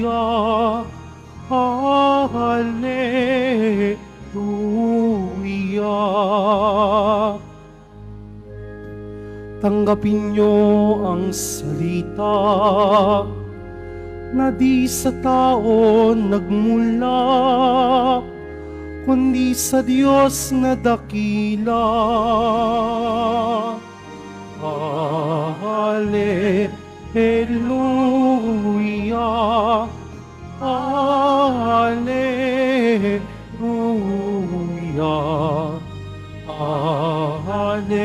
Hallelujah. Tanggapin niyo ang salita na di sa tao nagmula, kundi sa Diyos na dakila. Hallelujah. Hallelujah. Hallelujah.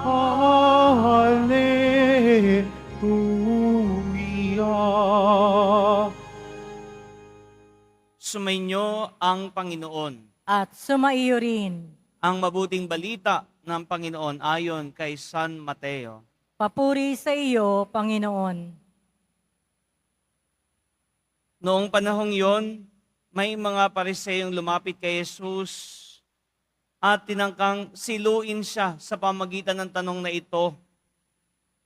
Hallelujah. Sumainyo ang Panginoon. At sumaiyo rin. Ang mabuting balita ng Panginoon ayon kay San Mateo. Papuri sa iyo, Panginoon. Noong panahong yon, may mga Pariseyong lumapit kay Jesus at tinangkang siluin siya sa pamagitan ng tanong na ito.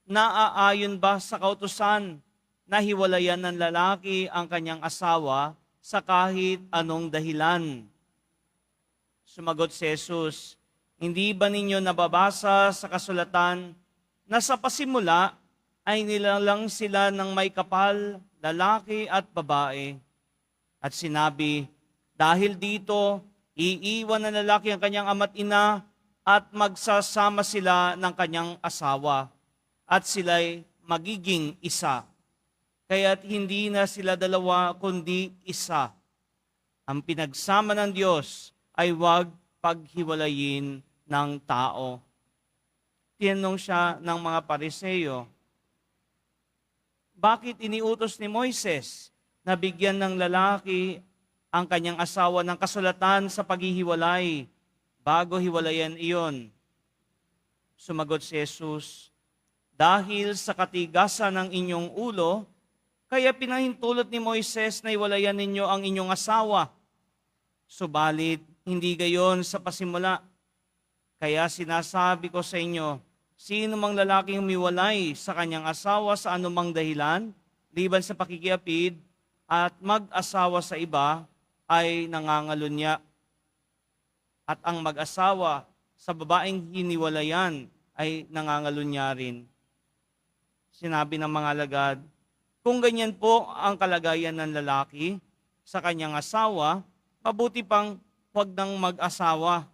Naaayon ba sa kautusan na hiwalayan ng lalaki ang kanyang asawa sa kahit anong dahilan? Sumagot si Jesus, hindi ba ninyo nababasa sa kasulatan na sa pasimula ay nilalang sila ng may kapal, lalaki at babae? At sinabi, dahil dito, iiwan ng lalaki ang kanyang ama't ina at magsasama sila ng kanyang asawa at sila'y magiging isa. Kaya't hindi na sila dalawa kundi isa. Ang pinagsama ng Diyos ay huwag paghiwalayin ng tao. Tinanong siya ng mga Pariseyo, bakit iniutos ni Moises na bigyan ng lalaki ang kanyang asawa ng kasulatan sa paghihiwalay bago hiwalayan iyon? Sumagot si Jesus, dahil sa katigasan ng inyong ulo, kaya pinahintulot ni Moises na hiwalayan ninyo ang inyong asawa. Subalit, hindi gayon sa pasimula. Kaya sinasabi ko sa inyo, sino mang lalaking humiwalay sa kanyang asawa sa anumang dahilan, liban sa pakikiapid, at mag-asawa sa iba, ay nangangalunya. At ang mag-asawa sa babaeng hiniwalayan ay nangangalunya rin. Sinabi ng mga alagad, kung ganyan po ang kalagayan ng lalaki sa kanyang asawa, mabuti pang huwag nang mag-asawa.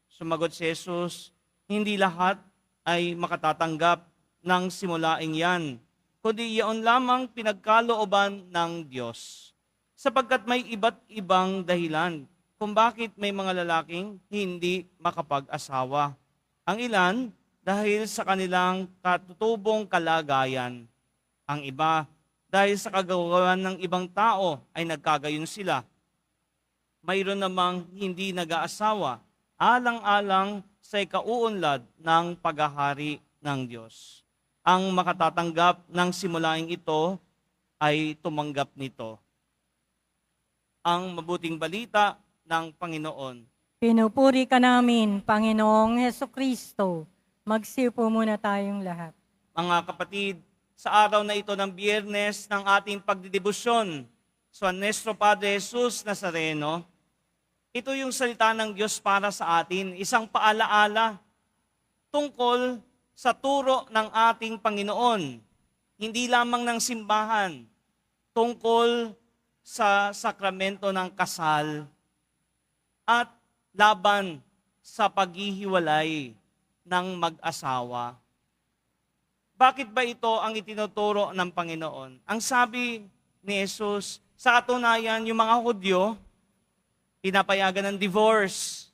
Sumagot si Jesus, hindi lahat ay makatatanggap ng simulaing yan, kundi iyon lamang pinagkalooban ng Diyos. Sapagkat may iba't ibang dahilan kung bakit may mga lalaking hindi makapag-asawa. Ang ilan dahil sa kanilang katutubong kalagayan. Ang iba dahil sa kagawaran ng ibang tao ay nagkagayon sila. Mayroon namang hindi nag-aasawa, alang-alang sa ikauunlad ng paghahari ng Diyos. Ang makatatanggap ng simulaing ito ay tumanggap nito. Ang mabuting balita ng Panginoon. Pinupuri ka namin, Panginoong Hesukristo. Magsiupo muna tayong lahat. Mga kapatid, sa araw na ito ng Biyernes ng ating pagdidibusyon sa Nuestro Padre Jesus Nazareno, ito yung salita ng Diyos para sa atin, isang paalaala tungkol sa turo ng ating Panginoon, hindi lamang ng simbahan, tungkol sa sakramento ng kasal at laban sa paghihiwalay ng mag-asawa. Bakit ba ito ang itinuturo ng Panginoon? Ang sabi ni Jesus, sa katunayan, yung mga Hudyo, pinapayagan ng divorce.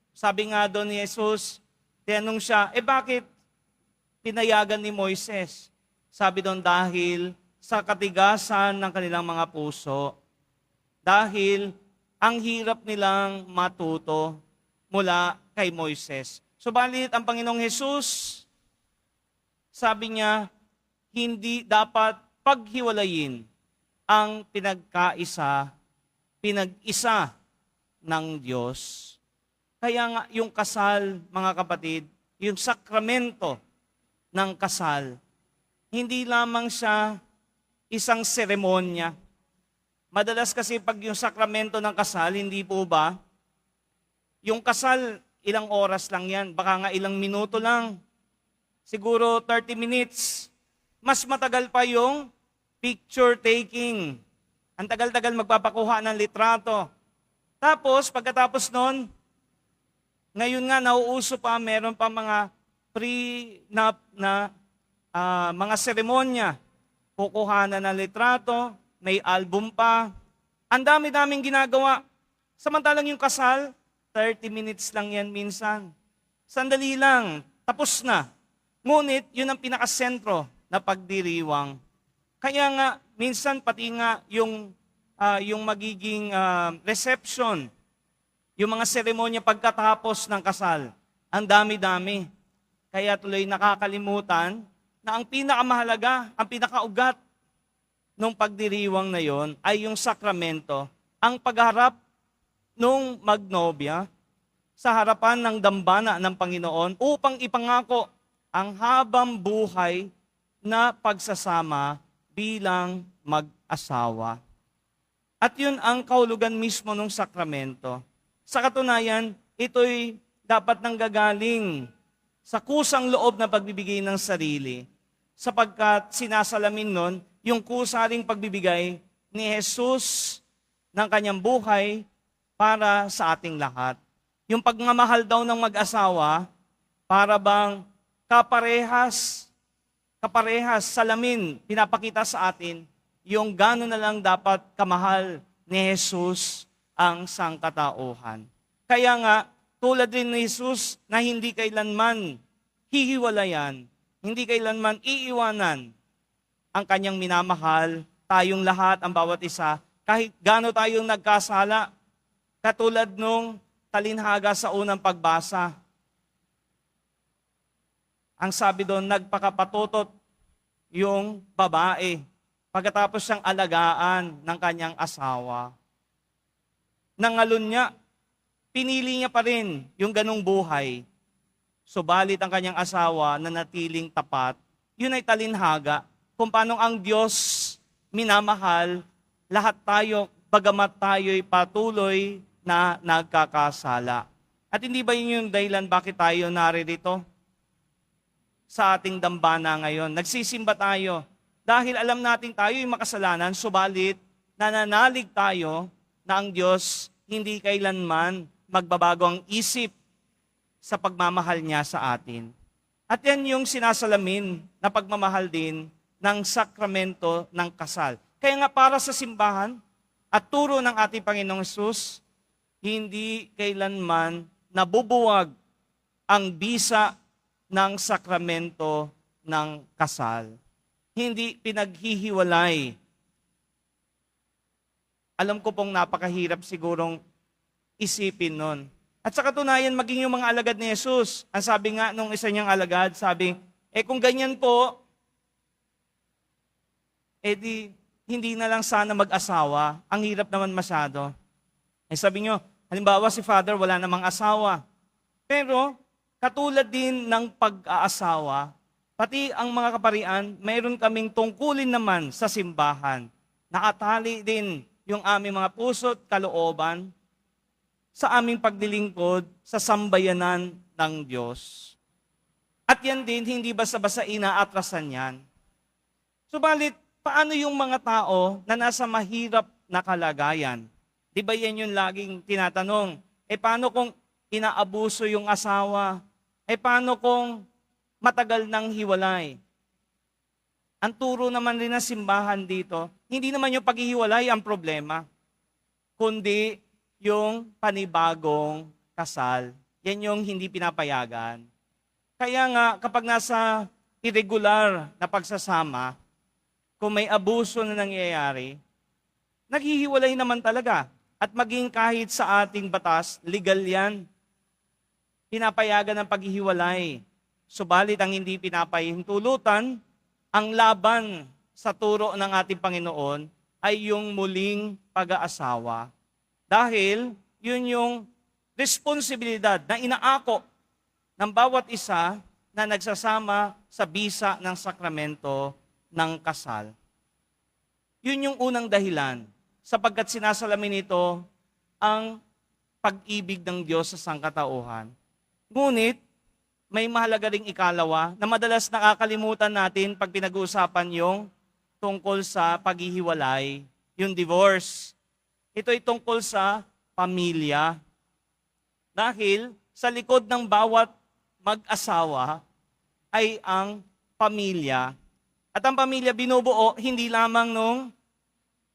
Sabi nga doon ni Jesus, tinanong siya, bakit pinayagan ni Moises? Sabi doon, dahil sa katigasan ng kanilang mga puso, dahil ang hirap nilang matuto mula kay Moises. Subalit ang Panginoong Jesus, sabi niya, hindi dapat paghiwalayin ang pinag-isa ng Diyos. Kaya nga yung kasal, mga kapatid, yung sakramento ng kasal hindi lamang siya isang seremonya. Madalas kasi pag yung sakramento ng kasal, hindi po ba? Yung kasal, ilang oras lang yan. Baka nga ilang minuto lang. Siguro 30 minutes. Mas matagal pa yung picture taking. Ang tagal-tagal magpapakuha ng litrato. Tapos, pagkatapos nun, ngayon nga nauuso pa, meron pa mga mga seremonya. Kukuhanan ng litrato, may album pa. Ang dami-daming ginagawa. Samantalang yung kasal, 30 minutes lang yan minsan. Sandali lang, tapos na. Ngunit, yun ang pinakasentro na pagdiriwang. Kaya nga, minsan pati nga yung magiging reception, yung mga seremonya pagkatapos ng kasal, ang dami-dami. Kaya tuloy nakakalimutan na ang pinakamahalaga, ang pinakaugat nung pagdiriwang na yon ay yung sakramento, ang pagharap nung magnobya sa harapan ng dambana ng Panginoon upang ipangako ang habang buhay na pagsasama bilang mag-asawa. At yun ang kahulugan mismo ng sakramento. Sa katunayan, ito'y dapat nanggagaling sa kusang loob na pagbibigay ng sarili, sapagkat sinasalamin nun yung kusaring pagbibigay ni Jesus ng kanyang buhay para sa ating lahat. Yung pagmamahal daw ng mag-asawa, para bang kaparehas salamin, pinapakita sa atin yung gano'n na lang dapat kamahal ni Jesus ang sangkatauhan. Kaya nga, tulad rin ni Jesus na hindi kailanman hihiwalayan, hindi kailanman iiwanan ang kanyang minamahal, tayong lahat, ang bawat isa, kahit gaano tayong nagkasala, katulad nung talinhaga sa unang pagbasa. Ang sabi doon, nagpakapatutot yung babae pagkatapos siyang alagaan ng kanyang asawa. Nangalun niya, pinili niya pa rin yung ganong buhay. Subalit ang kanyang asawa na natiling tapat, yun ay talinhaga kung paano ang Diyos minamahal lahat tayo, bagamat tayo'y patuloy na nagkakasala. At hindi ba yun yung dahilan bakit tayo naririto sa ating dambana ngayon? Nagsisimba tayo dahil alam natin tayo'y makasalanan, subalit nananalig tayo na ang Diyos hindi kailanman magbabago ang isip sa pagmamahal niya sa atin. At yan yung sinasalamin na pagmamahal din ng sakramento ng kasal. Kaya nga para sa simbahan at turo ng ating Panginoong Hesus, hindi kailanman nabubuwag ang bisa ng sakramento ng kasal. Hindi pinaghihiwalay. Alam ko pong napakahirap sigurong isipin nun. At sa katunayan, maging yung mga alagad ni Jesus, ang sabi nga nung isa niyang alagad, sabi, kung ganyan po, hindi na lang sana mag-asawa. Ang hirap naman masyado. Sabi niyo, halimbawa si Father wala namang asawa. Pero, katulad din ng pag-aasawa, pati ang mga kaparian, mayroon kaming tungkulin naman sa simbahan. Nakatali din yung aming mga puso't kalooban sa aming pagdilingkod sa sambayanan ng Diyos. At yan din, hindi basta-basta inaatrasan yan. Subalit, paano yung mga tao na nasa mahirap na kalagayan? Di ba yan yung laging tinatanong? Paano kung inaabuso yung asawa? Paano kung matagal nang hiwalay? Ang turo naman rin ng simbahan dito, hindi naman yung paghihiwalay ang problema, kundi yung panibagong kasal. Yan yung hindi pinapayagan. Kaya nga, kapag nasa irregular na pagsasama, kung may abuso na nangyayari, naghihiwalay naman talaga. At maging kahit sa ating batas, legal yan. Pinapayagan ng paghihiwalay. Subalit ang hindi pinapahintulutan, ang laban sa turo ng ating Panginoon ay yung muling pag-aasawa. Dahil yun yung responsibilidad na inaako ng bawat isa na nagsasama sa bisa ng sakramento ng kasal. Yun yung unang dahilan, sapagkat sinasalamin nito ang pag-ibig ng Diyos sa sangkatauhan. Ngunit, may mahalaga ring ikalawa na madalas nakakalimutan natin pag pinag-uusapan yung tungkol sa paghihiwalay, yung divorce. Ito ay tungkol sa pamilya. Dahil sa likod ng bawat mag-asawa ay ang pamilya. At ang pamilya binubuo hindi lamang nung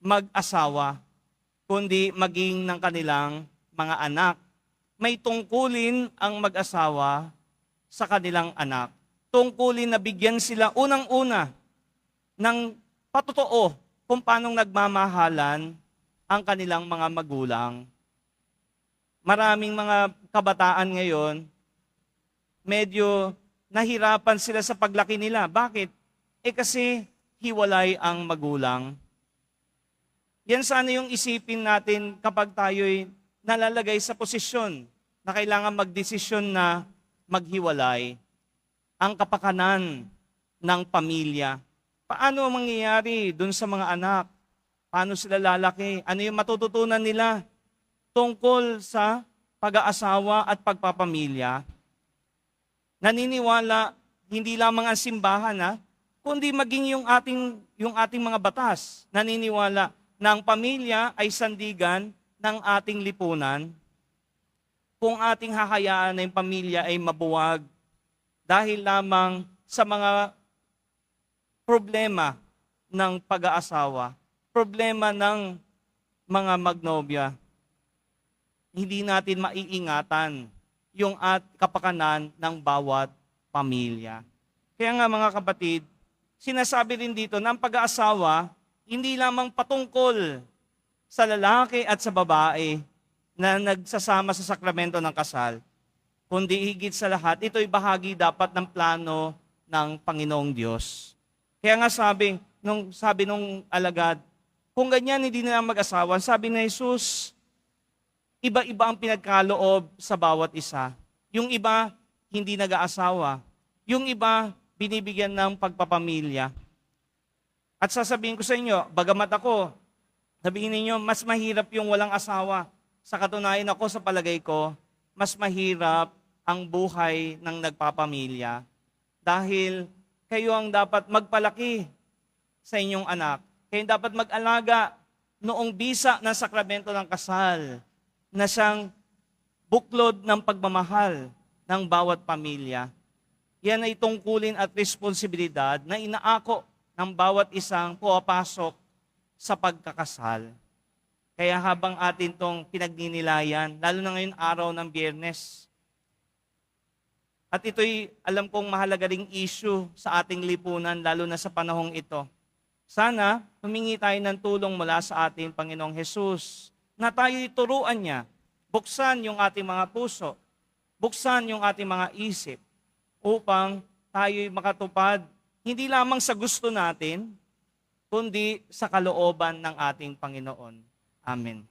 mag-asawa, kundi maging ng kanilang mga anak. May tungkulin ang mag-asawa sa kanilang anak. Tungkulin na bigyan sila unang-una ng patotoo kung paanong nagmamahalan ang kanilang mga magulang. Maraming mga kabataan ngayon, medyo nahirapan sila sa paglaki nila. Bakit? Kasi hiwalay ang magulang. Yan sana yung isipin natin kapag tayo'y nalalagay sa posisyon na kailangan magdesisyon na maghiwalay. Ang kapakanan ng pamilya. Paano mangyayari dun sa mga anak? Paano sila lalaki? Ano yung matututunan nila tungkol sa pag-aasawa at pagpapamilya? Naniniwala hindi lamang ang simbahan, kundi maging yung ating mga batas. Naniniwala na ang pamilya ay sandigan ng ating lipunan. Kung ating hahayaan na yung pamilya ay mabuwag dahil lamang sa mga problema ng pag-aasawa, problema ng mga magnobya, hindi natin maiingatan yung kapakanan ng bawat pamilya. Kaya nga mga kapatid, sinasabi rin dito na ang pag-aasawa hindi lamang patungkol sa lalaki at sa babae na nagsasama sa sakramento ng kasal, kundi higit sa lahat, ito'y bahagi dapat ng plano ng Panginoong Diyos. Kaya nga sabi nung alagad, kung ganyan hindi na mag-asawa, sabi ni Jesus, iba-iba ang pinagkaloob sa bawat isa. Yung iba, hindi nag-aasawa. Yung iba, binibigyan ng pagpapamilya. At sasabihin ko sa inyo, bagamat ako, sabihin ninyo, mas mahirap yung walang asawa. Sa katunayan ako, sa palagay ko, mas mahirap ang buhay ng nagpapamilya. Dahil kayo ang dapat magpalaki sa inyong anak. Kayo dapat mag-alaga noong bisa ng sakramento ng kasal na siyang buklod ng pagmamahal ng bawat pamilya. Yan ay tungkulin at responsibilidad na inaako ng bawat isang pumapasok sa pagkakasal. Kaya habang atin tong pinagninilayan, lalo na ngayon araw ng Biyernes, at ito'y alam kong mahalaga ring issue sa ating lipunan, lalo na sa panahong ito. Sana humingi tayo ng tulong mula sa ating Panginoong Hesus na tayo'y turuan niya, buksan yung ating mga puso, buksan yung ating mga isip, upang tayo'y makatupad hindi lamang sa gusto natin, kundi sa kalooban ng ating Panginoon. Amen.